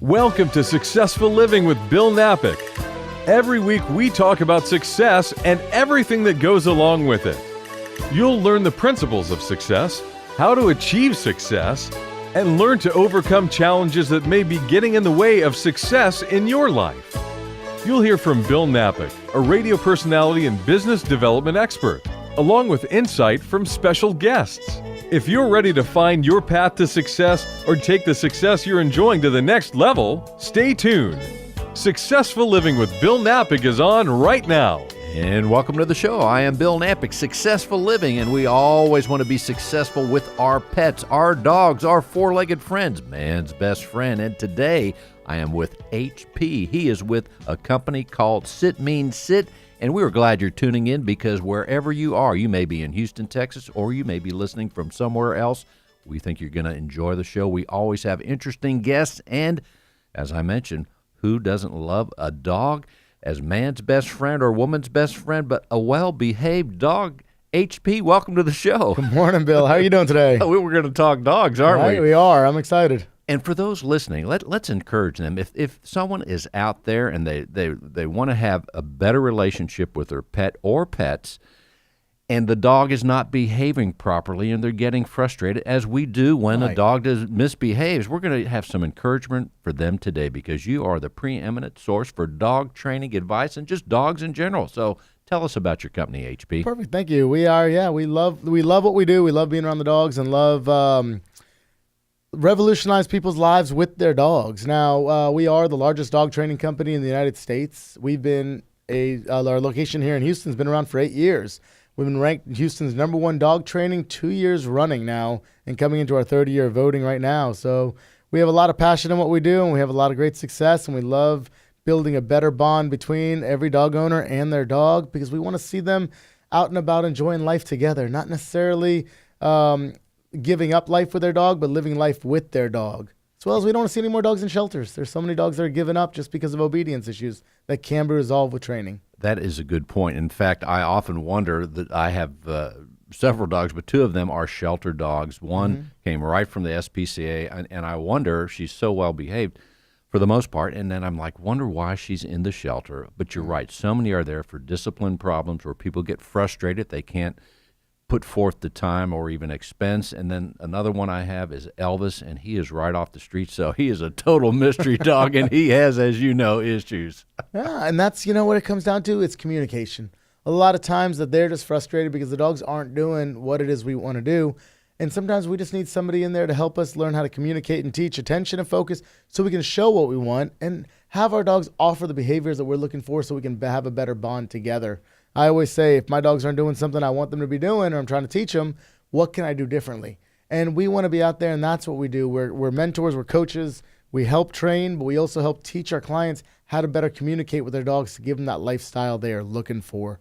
Welcome to Successful Living with Bill Napick. Every week we talk about success and everything that goes along with it. You'll learn the principles of success, how to achieve success, and learn to overcome challenges that may be getting in the way of success in your life. You'll hear from Bill Napick, a radio personality and business development expert, along with insight from special guests. If you're ready to find your path to success or take the success you're enjoying to the next level, stay tuned. Successful Living with Bill Napick is on right now. And welcome to the show. I am Bill Napick, Successful Living, and we always want to be successful with our pets, our dogs, our four-legged friends, man's best friend. And today I am with HP. He is with a company called Sit Means Sit. And we're glad you're tuning in because wherever you are, you may be in Houston, Texas, or you may be listening from somewhere else. We think you're going to enjoy the show. We always have interesting guests. And as I mentioned, who doesn't love a dog as man's best friend or woman's best friend, but a well-behaved dog? HP, welcome to the show. Good morning, Bill. How are you doing today? We were going to talk dogs, aren't we? We are. I'm excited. And for those listening, let's encourage them. If someone is out there and they want to have a better relationship with their pet or pets, and the dog is not behaving properly and they're getting frustrated, as we do when a dog misbehaves, we're going to have some encouragement for them today because you are the preeminent source for dog training advice and just dogs in general. So tell us about your company, HP. Perfect. Thank you. We are, we love what we do. We love being around the dogs and love revolutionize people's lives with their dogs. Now, we are the largest dog training company in the United States. We've been our location here in Houston has been around for 8 years. We've been ranked Houston's #1 dog training 2 years running now and coming into our third year of voting right now. So we have a lot of passion in what we do and we have a lot of great success and we love building a better bond between every dog owner and their dog because we want to see them out and about enjoying life together, not necessarily giving up life with their dog, but living life with their dog. As well as we don't want to see any more dogs in shelters. There's so many dogs that are given up just because of obedience issues that can be resolved with training. That is a good point. In fact, I often wonder that I have several dogs, but 2 of them are shelter dogs. One came right from the SPCA, and I wonder, she's so well behaved for the most part, and then I'm like, wonder why she's in the shelter. But you're right, so many are there for discipline problems where people get frustrated, they can't put forth the time or even expense. And then another one I have is Elvis, and he is right off the street, so he is a total mystery dog, and he has, as you know, issues. Yeah, and that's, what it comes down to? It's communication. A lot of times that they're just frustrated because the dogs aren't doing what it is we want to do, and sometimes we just need somebody in there to help us learn how to communicate and teach attention and focus so we can show what we want and have our dogs offer the behaviors that we're looking for so we can have a better bond together. I always say if my dogs aren't doing something I want them to be doing or I'm trying to teach them, what can I do differently? And we want to be out there, and that's what we do. We're mentors, we're coaches, we help train, but we also help teach our clients how to better communicate with their dogs to give them that lifestyle they are looking for.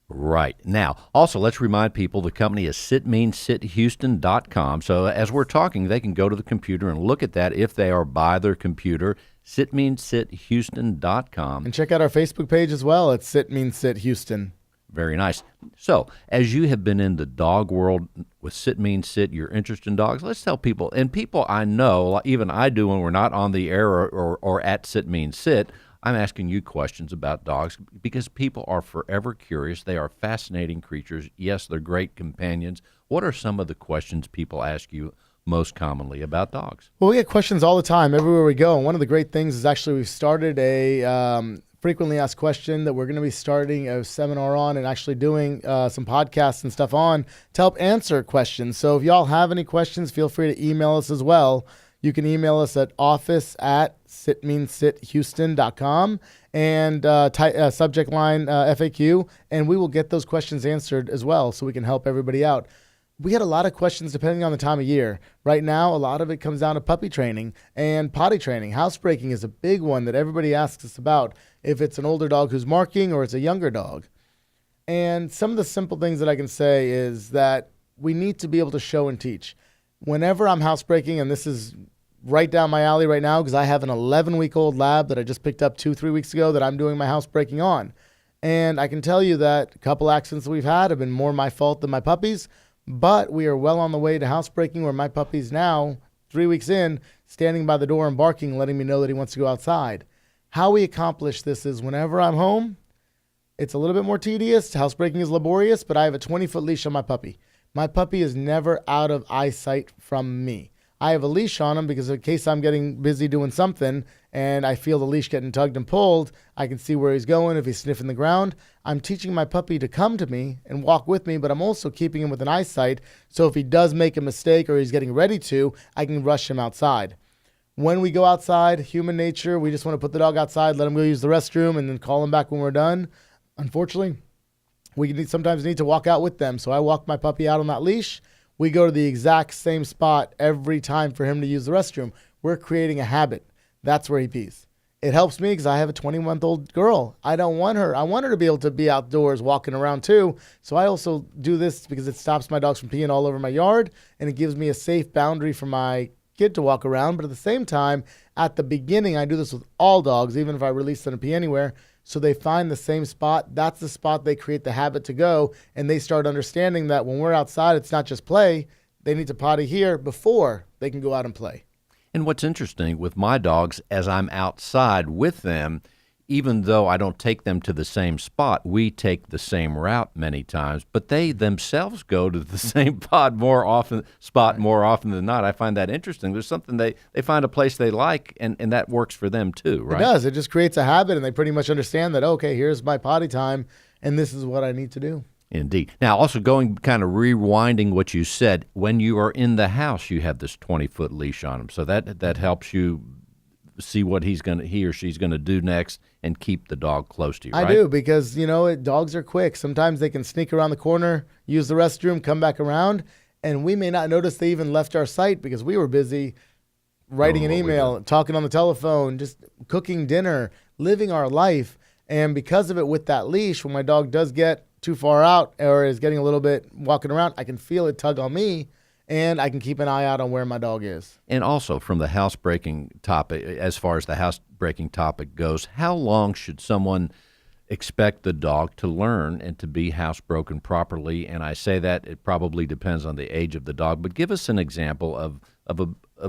Right. Now, also, let's remind people the company is sitmeansithouston.com. So as we're talking, they can go to the computer and look at that if they are by their computer. Sitmeansithouston.com. And check out our Facebook page as well at Sit Means Sit Houston. Very nice. So, as you have been in the dog world with Sit Means Sit, you're interested in dogs, let's tell people, and people I know, even I do when we're not on the air or at Sit Means Sit, I'm asking you questions about dogs because people are forever curious. They are fascinating creatures. Yes, they're great companions. What are some of the questions people ask you most commonly about dogs? Well, we get questions all the time everywhere we go. And one of the great things is actually we've started a frequently asked question that we're going to be starting a seminar on and actually doing some podcasts and stuff on to help answer questions. So if y'all have any questions, feel free to email us as well. You can email us at office@sitmeansithouston.com and subject line FAQ, and we will get those questions answered as well so we can help everybody out. We had a lot of questions depending on the time of year. Right now, a lot of it comes down to puppy training and potty training. Housebreaking is a big one that everybody asks us about, if it's an older dog who's marking or it's a younger dog. And some of the simple things that I can say is that we need to be able to show and teach. Whenever I'm housebreaking, and this is right down my alley right now because I have an 11-week-old lab that I just picked up 2-3 weeks ago that I'm doing my housebreaking on. And I can tell you that a couple accidents that we've had have been more my fault than my puppy's. But we are well on the way to housebreaking where my puppy's now 3 weeks in, standing by the door and barking, letting me know that he wants to go outside. How we accomplish this is whenever I'm home, it's a little bit more tedious. Housebreaking is laborious, but I have a 20-foot leash on my puppy. My puppy is never out of eyesight from me. I have a leash on him because in case I'm getting busy doing something and I feel the leash getting tugged and pulled, I can see where he's going if he's sniffing the ground. I'm teaching my puppy to come to me and walk with me, but I'm also keeping him within eyesight. So if he does make a mistake or he's getting ready to, I can rush him outside. When we go outside, human nature, we just want to put the dog outside, let him go use the restroom, and then call him back when we're done. Unfortunately, we sometimes need to walk out with them. So I walk my puppy out on that leash. We go to the exact same spot every time for him to use the restroom. We're creating a habit. That's where he pees. It helps me because I have a 20-month-old girl. I don't want her. I want her to be able to be outdoors walking around too. So I also do this because it stops my dogs from peeing all over my yard, and it gives me a safe boundary for my kid to walk around. But at the same time, at the beginning, I do this with all dogs, even if I release them to pee anywhere. So they find the same spot. That's the spot they create the habit to go, and they start understanding that when we're outside, it's not just play. They need to potty here before they can go out and play. And what's interesting with my dogs, as I'm outside with them, even though I don't take them to the same spot, we take the same route many times, but they themselves go to the same spot more often than not. I find that interesting. There's something they find a place they like, and that works for them too, right? It does. It just creates a habit, and they pretty much understand that, okay, here's my potty time, and this is what I need to do. Indeed. Now, also kind of rewinding what you said, when you are in the house, you have this 20-foot leash on them, so that helps you see what he or she's going to do next and keep the dog close to you, right? I do, because, dogs are quick. Sometimes they can sneak around the corner, use the restroom, come back around, and we may not notice they even left our site because we were busy writing an email, talking on the telephone, just cooking dinner, living our life. And because of it, with that leash, when my dog does get too far out or is getting a little bit walking around, I can feel it tug on me, and I can keep an eye out on where my dog is. And also from the housebreaking topic, as far as the housebreaking topic goes, how long should someone expect the dog to learn and to be housebroken properly? And I say that it probably depends on the age of the dog, but give us an example of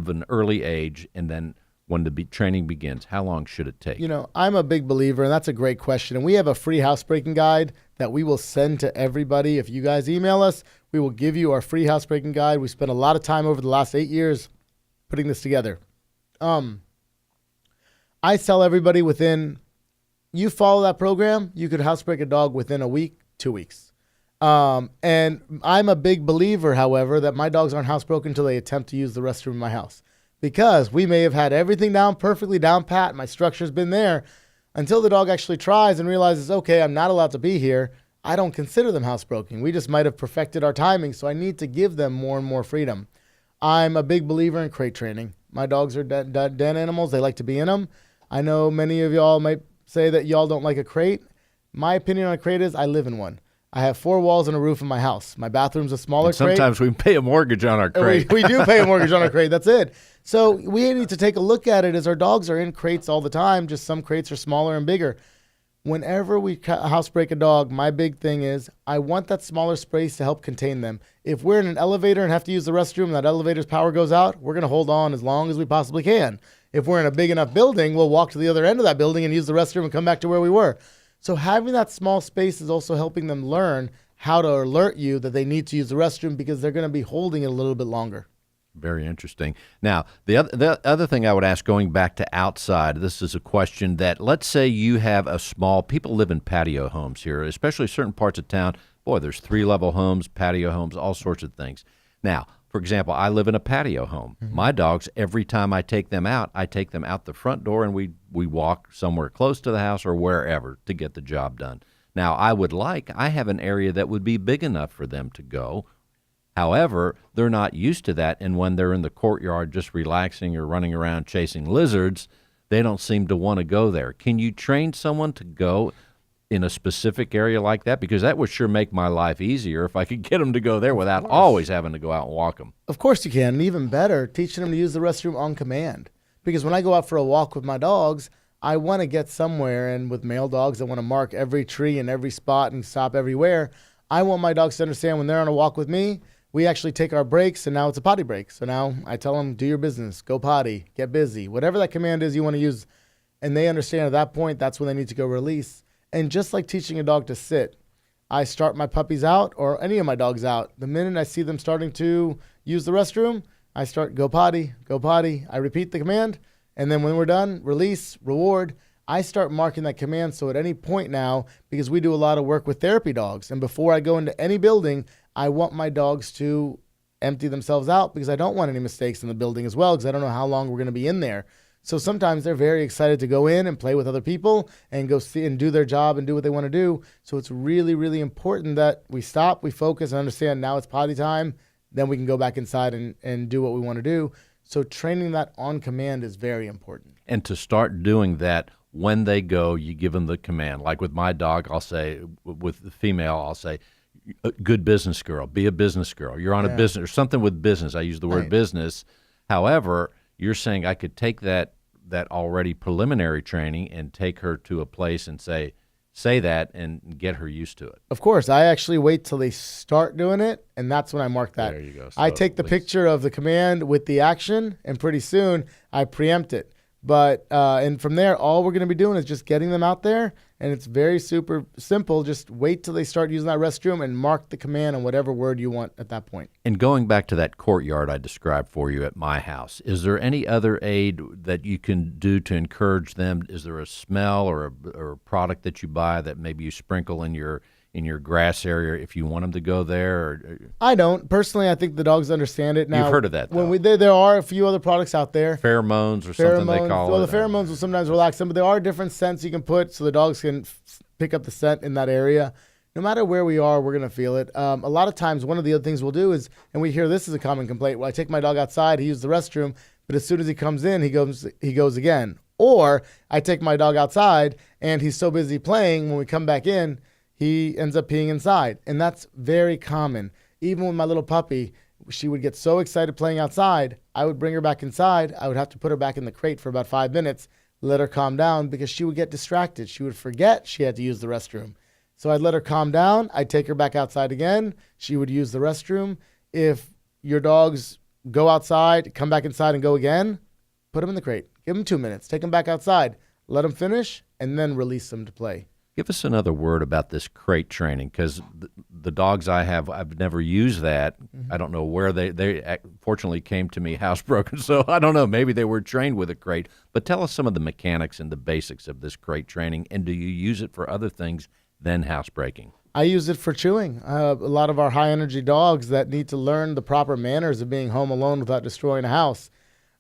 an early age, and then when the training begins, how long should it take? I'm a big believer, and that's a great question. And we have a free housebreaking guide that we will send to everybody. If you guys email us, we will give you our free housebreaking guide. We spent a lot of time over the last 8 years putting this together. I tell everybody you follow that program, you could housebreak a dog within a week, 2 weeks. And I'm a big believer, however, that my dogs aren't housebroken until they attempt to use the restroom in my house. Because we may have had everything down perfectly down pat, my structure's been there, until the dog actually tries and realizes, okay, I'm not allowed to be here. I don't consider them housebroken. We just might have perfected our timing, so I need to give them more and more freedom. I'm a big believer in crate training. My dogs are den animals. They like to be in them. I know many of y'all might say that y'all don't like a crate. My opinion on a crate is I live in one. I have 4 walls and a roof in my house. My bathroom's a smaller crate. Sometimes we pay a mortgage on our crate. We do pay a mortgage on our crate. That's it. So we need to take a look at it as our dogs are in crates all the time. Just some crates are smaller and bigger. Whenever we housebreak a dog, my big thing is I want that smaller space to help contain them. If we're in an elevator and have to use the restroom and that elevator's power goes out, we're going to hold on as long as we possibly can. If we're in a big enough building, we'll walk to the other end of that building and use the restroom and come back to where we were. So having that small space is also helping them learn how to alert you that they need to use the restroom because they're going to be holding it a little bit longer. Very interesting. Now, the other thing I would ask, going back to outside, this is a question that, let's say you have people live in patio homes here, especially certain parts of town. Boy, there's 3-level homes, patio homes, all sorts of things. Now, for example, I live in a patio home. Mm-hmm. My dogs, every time I take them out the front door, and we walk somewhere close to the house or wherever to get the job done. Now, I have an area that would be big enough for them to go. However, they're not used to that, and when they're in the courtyard just relaxing or running around chasing lizards, they don't seem to want to go there. Can you train someone to go in a specific area like that? Because that would sure make my life easier if I could get them to go there without always having to go out and walk them. Of course you can, and even better, teaching them to use the restroom on command. Because when I go out for a walk with my dogs, I want to get somewhere, and with male dogs, I want to mark every tree and every spot and stop everywhere. I want my dogs to understand when they're on a walk with me, we actually take our breaks, and now it's a potty break. So now I tell them, do your business, go potty, get busy, whatever that command is you want to use. And they understand at that point, that's when they need to go release. And just like teaching a dog to sit, I start my puppies out or any of my dogs out. The minute I see them starting to use the restroom, I start go potty, go potty. I repeat the command. And then when we're done, release, reward. I start marking that command. So at any point now, because we do a lot of work with therapy dogs, and before I go into any building, I want my dogs to empty themselves out because I don't want any mistakes in the building as well because I don't know how long we're going to be in there. So sometimes they're very excited to go in and play with other people and go see and do their job and do what they want to do. So it's really, really important that we stop, we focus, and understand now it's potty time. Then we can go back inside and do what we want to do. So training that on command is very important. And to start doing that, when they go, you give them the command. Like with my dog, I'll say, with the female, I'll say, good business girl, be a business girl. You're on a business or something with business. I use the word business. However, you're saying I could take that already preliminary training and take her to a place and say that and get her used to it. Of course, I actually wait till they start doing it, and that's when I mark that. There you go. So I take the picture of the command with the action, and pretty soon I preempt it. But and from there, all we're going to be doing is just getting them out there, and it's very super simple. Just wait till they start using that restroom and mark the command on whatever word you want at that point. And going back to that courtyard I described for you at my house, is there any other aid that you can do to encourage them? Is there a smell or a product that you buy that maybe you sprinkle in your grass area if you want them to go there? Or I don't. Personally, I think the dogs understand it now. You've heard of that, though. When there are a few other products out there. Pheromones or something they call it. Well, the pheromones will sometimes relax them, but there are different scents you can put so the dogs can pick up the scent in that area. No matter where we are, we're going to feel it. A lot of times, one of the other things we'll do is, and we hear this is a common complaint, well, I take my dog outside, he uses the restroom, but as soon as he comes in, he goes again. Or I take my dog outside, and he's so busy playing, when we come back in, he ends up peeing inside. And that's very common. Even with my little puppy, she would get so excited playing outside, I would bring her back inside. I would have to put her back in the crate for about 5 minutes, let her calm down because she would get distracted. She would forget she had to use the restroom. So I'd let her calm down. I'd take her back outside again. She would use the restroom. If your dogs go outside, come back inside and go again, put them in the crate. Give them 2 minutes. Take them back outside. Let them finish and then release them to play. Give us another word about this crate training, because the dogs I have, I've never used that. Mm-hmm. I don't know where they fortunately came to me housebroken, so I don't know. Maybe they were trained with a crate. But tell us some of the mechanics and the basics of this crate training, and do you use it for other things than housebreaking? I use it for chewing. A lot of our high-energy dogs that need to learn the proper manners of being home alone without destroying a house.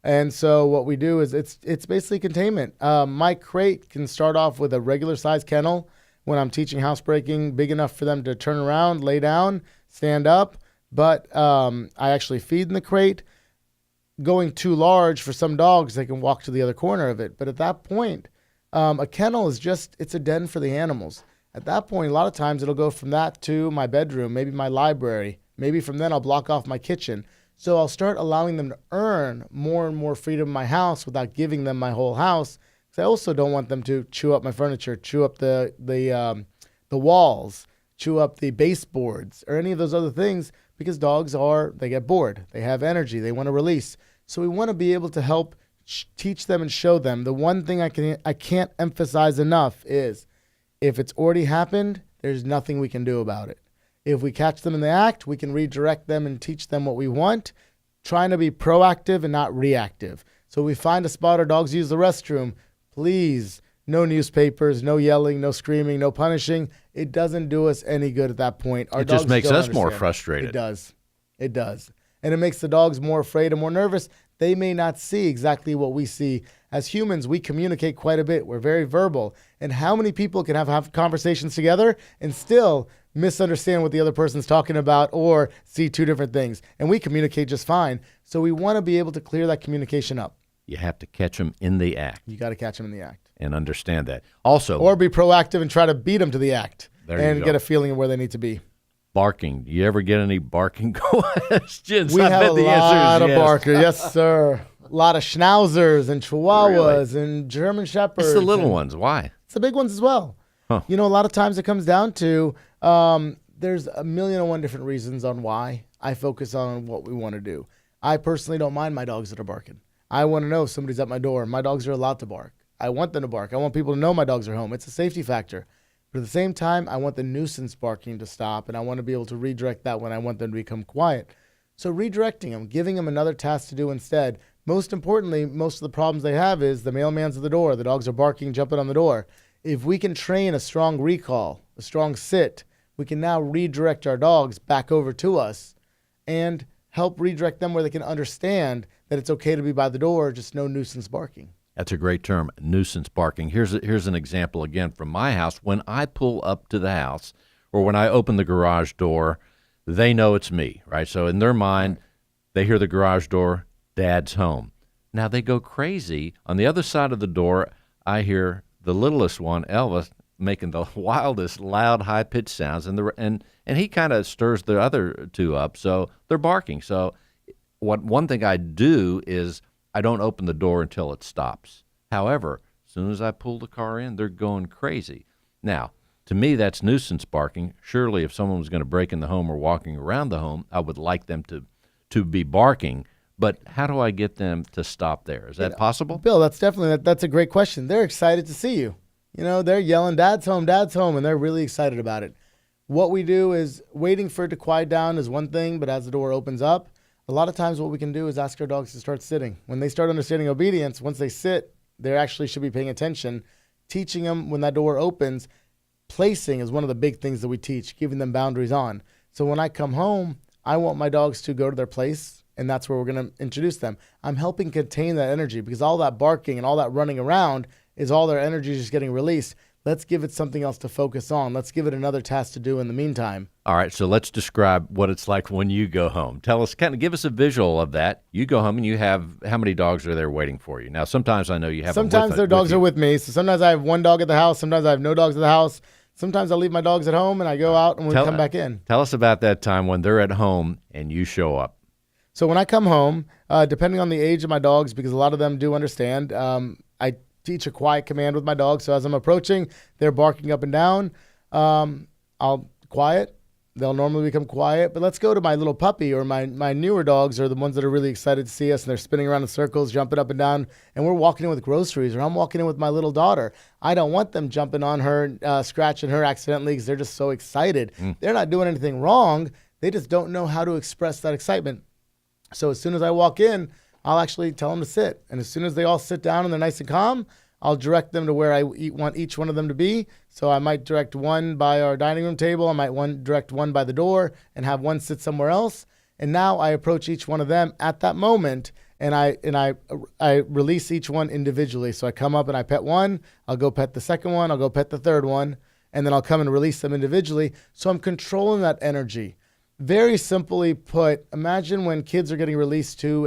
And so what we do is it's basically containment. My crate can start off with a regular size kennel when I'm teaching housebreaking, big enough for them to turn around, lay down, stand up. But I actually feed in the crate. Going too large for some dogs, they can walk to the other corner of it. But at that point, a kennel is it's a den for the animals. At that point, a lot of times it'll go from that to my bedroom, maybe my library. Maybe from then I'll block off my kitchen. So I'll start allowing them to earn more and more freedom in my house without giving them my whole house. Because I also don't want them to chew up my furniture, chew up the walls, chew up the baseboards, or any of those other things. Because dogs they get bored, they have energy, they want to release. So we want to be able to help teach them and show them. The one thing I can't emphasize enough is, if it's already happened, there's nothing we can do about it. If we catch them in the act, we can redirect them and teach them what we want, trying to be proactive and not reactive. So we find a spot our dogs use the restroom, please, no newspapers, no yelling, no screaming, no punishing. It doesn't do us any good at that point. It just makes us more frustrated. It does. It does. And it makes the dogs more afraid and more nervous. They may not see exactly what we see. As humans, we communicate quite a bit. We're very verbal. And how many people can have conversations together and still misunderstand what the other person's talking about or see two different things? And we communicate just fine. So we want to be able to clear that communication up. You have to catch them in the act. You got to catch them in the act. And understand that. Also, or be proactive and try to beat them to the act and get a feeling of where they need to be. Barking. Do you ever get any barking questions? We have a lot of barkers. Yes, sir. A lot of schnauzers and chihuahuas and German shepherds. It's the little ones. Why? It's the big ones as well. Huh. You know, a lot of times it comes down to there's 1,000,001 different reasons on why. I focus on what we want to do. I personally don't mind my dogs that are barking. I want to know if somebody's at my door. My dogs are allowed to bark. I want them to bark. I want people to know my dogs are home. It's a safety factor. But at the same time, I want the nuisance barking to stop, and I want to be able to redirect that when I want them to become quiet. So redirecting them, giving them another task to do instead. Most importantly, most of the problems they have is the mailman's at the door. The dogs are barking, jumping on the door. If we can train a strong recall, a strong sit, we can now redirect our dogs back over to us and help redirect them where they can understand that it's okay to be by the door, just no nuisance barking. That's a great term, nuisance barking. Here's an example again from my house. When I pull up to the house or when I open the garage door, they know it's me, right? So in their mind, they hear the garage door, Dad's home. Now they go crazy. On the other side of the door, I hear the littlest one, Elvis, making the wildest, loud, high-pitched sounds, and he kind of stirs the other two up, so they're barking. So one thing I do is I don't open the door until it stops. However, as soon as I pull the car in, they're going crazy. Now, to me, that's nuisance barking. Surely if someone was going to break in the home or walking around the home, I would like them to be barking. But how do I get them to stop there? Is that possible? Bill, that's a great question. They're excited to see you. They're yelling, Dad's home, and they're really excited about it. What we do is waiting for it to quiet down is one thing, but as the door opens up, a lot of times what we can do is ask our dogs to start sitting. When they start understanding obedience, once they sit, they actually should be paying attention. Teaching them when that door opens, placing is one of the big things that we teach, giving them boundaries on. So when I come home, I want my dogs to go to their place, and that's where we're going to introduce them. I'm helping contain that energy because all that barking and all that running around is all their energy just getting released. Let's give it something else to focus on. Let's give it another task to do in the meantime. All right, so let's describe what it's like when you go home. Tell us, kind of give us a visual of that. You go home and you have, how many dogs are there waiting for you? Now, sometimes I know you have Sometimes their dogs are with me. So sometimes I have one dog at the house. Sometimes I have no dogs at the house. Sometimes I leave my dogs at home and I go out and we come back in. Tell us about that time when they're at home and you show up. So when I come home, depending on the age of my dogs, because a lot of them do understand, I teach a quiet command with my dogs. So as I'm approaching, they're barking up and down. I'll quiet. They'll normally become quiet. But let's go to my little puppy or my newer dogs are the ones that are really excited to see us, and they're spinning around in circles, jumping up and down, and we're walking in with groceries, or I'm walking in with my little daughter. I don't want them jumping on her, scratching her accidentally because they're just so excited. They're not doing anything wrong. They just don't know how to express that excitement. So as soon as I walk in, I'll actually tell them to sit. And as soon as they all sit down and they're nice and calm, I'll direct them to where I want each one of them to be. So I might direct one by our dining room table. I might direct one by the door and have one sit somewhere else. And now I approach each one of them at that moment, and I release each one individually. So I come up and I pet one. I'll go pet the second one. I'll go pet the third one. And then I'll come and release them individually. So I'm controlling that energy. Very simply put, imagine when kids are getting released to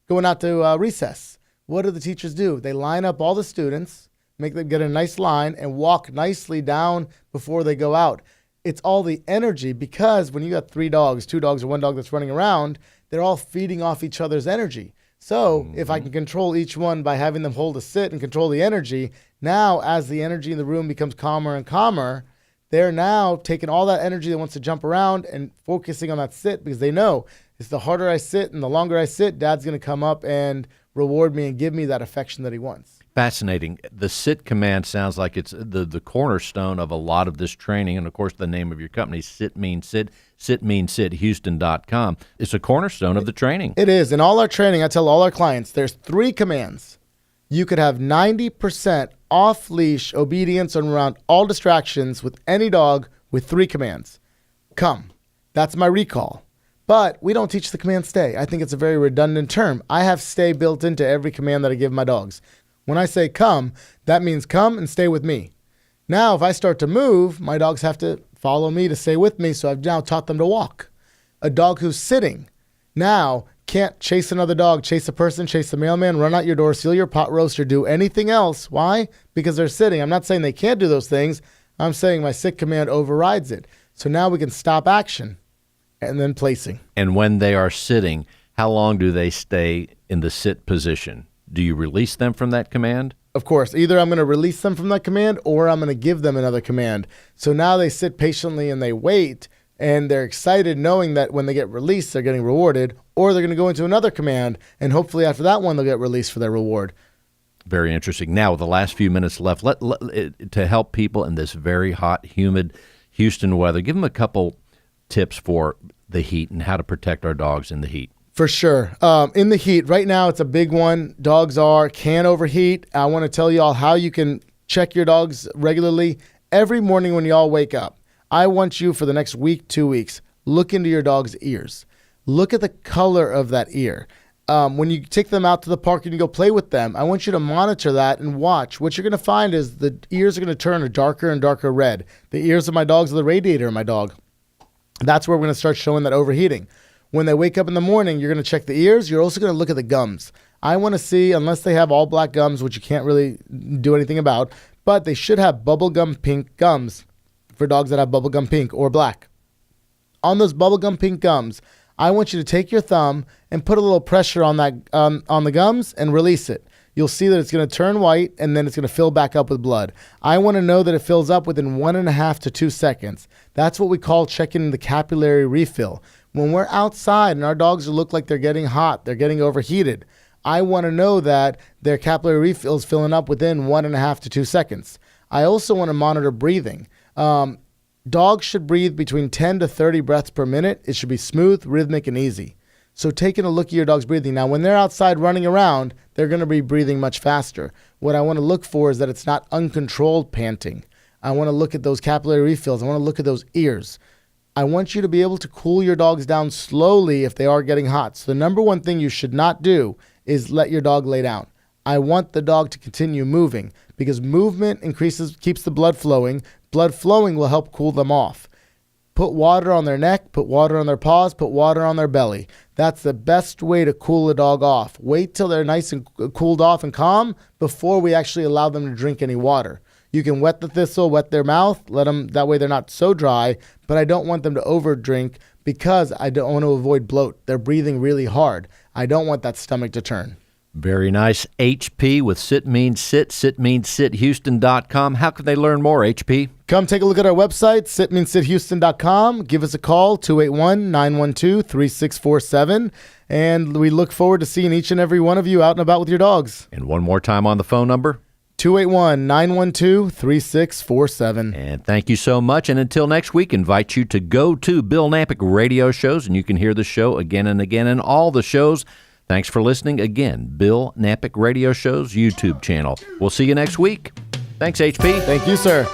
going out to recess. What do the teachers do? They line up all the students, make them get a nice line, and walk nicely down before they go out. It's all the energy, because when you got 3 dogs, 2 dogs, or 1 dog that's running around, they're all feeding off each other's energy. So if I can control each one by having them hold a sit and control the energy, now as the energy in the room becomes calmer and calmer, they're now taking all that energy that wants to jump around and focusing on that sit, because they know it's the harder I sit and the longer I sit, Dad's going to come up and reward me and give me that affection that he wants. Fascinating. The sit command sounds like it's the cornerstone of a lot of this training. And, of course, the name of your company, Sit Means Sit, Sit Means Sit, Houston.com. It's a cornerstone of the training. It is. In all our training, I tell all our clients, there's 3 commands. You could have 90% off-leash obedience around all distractions with any dog with 3 commands. Come. That's my recall. But we don't teach the command stay. I think it's a very redundant term. I have stay built into every command that I give my dogs. When I say come, that means come and stay with me. Now, if I start to move, my dogs have to follow me to stay with me, so I've now taught them to walk. A dog who's sitting now can't chase another dog, chase a person, chase the mailman, run out your door, steal your pot roast, or do anything else. Why? Because they're sitting. I'm not saying they can't do those things. I'm saying my sit command overrides it. So now we can stop action and then placing. And when they are sitting, how long do they stay in the sit position? Do you release them from that command? Of course. Either I'm going to release them from that command or I'm going to give them another command. So now they sit patiently and they wait. and they're excited knowing that when they get released, they're getting rewarded, or they're going to go into another command, and hopefully after that one, they'll get released for their reward. Very interesting. Now, with the last few minutes left, to help people in this very hot, humid Houston weather, give them a couple tips for the heat and how to protect our dogs in the heat. For sure. In the heat, right now it's a big one. Dogs can overheat. I want to tell you all how you can check your dogs regularly. Every morning when you all wake up, I want you for the next week, 2 weeks, look into your dog's ears. Look at the color of that ear. When you take them out to the park and you go play with them, I want you to monitor that and watch. What you're going to find is the ears are going to turn a darker and darker red. The ears of my dogs are the radiator of my dog. That's where we're going to start showing that overheating. When they wake up in the morning, you're going to check the ears. You're also going to look at the gums. I want to see, unless they have all black gums, which you can't really do anything about, but they should have bubblegum pink gums for dogs that have bubblegum pink or black. On those bubblegum pink gums, I want you to take your thumb and put a little pressure on that on the gums and release it. You'll see that it's going to turn white and then it's going to fill back up with blood. I want to know that it fills up within 1.5 to 2 seconds. That's what we call checking the capillary refill. When we're outside and our dogs look like they're getting hot, they're getting overheated, I want to know that their capillary refill is filling up within 1.5 to 2 seconds. I also want to monitor breathing. Dogs should breathe between 10 to 30 breaths per minute. It should be smooth, rhythmic, and easy. So taking a look at your dog's breathing. Now, when they're outside running around, they're going to be breathing much faster. What I want to look for is that it's not uncontrolled panting. I want to look at those capillary refills. I want to look at those ears. I want you to be able to cool your dogs down slowly if they are getting hot. So the number one thing you should not do is let your dog lay down. I want the dog to continue moving because movement keeps the blood flowing. Blood flowing will help cool them off. Put water on their neck, put water on their paws, put water on their belly. That's the best way to cool a dog off. Wait till they're nice and cooled off and calm before we actually allow them to drink any water. You can wet the thistle, wet their mouth, let them, that way they're not so dry, but I don't want them to over drink because I don't want to avoid bloat. They're breathing really hard. I don't want that stomach to turn. Very nice. HP with Sit Means Sit, sitmeansithouston.com. How can they learn more, HP? Come take a look at our website, sitmeansithouston.com. Give us a call, 281-912-3647. And we look forward to seeing each and every one of you out and about with your dogs. And one more time on the phone number. 281-912-3647. And thank you so much. And until next week, invite you to go to Bill Napick radio shows, and you can hear the show again and again and all the shows. Thanks for listening. Again, Bill Napick Radio Show's YouTube channel. We'll see you next week. Thanks, HP. Thank you, sir.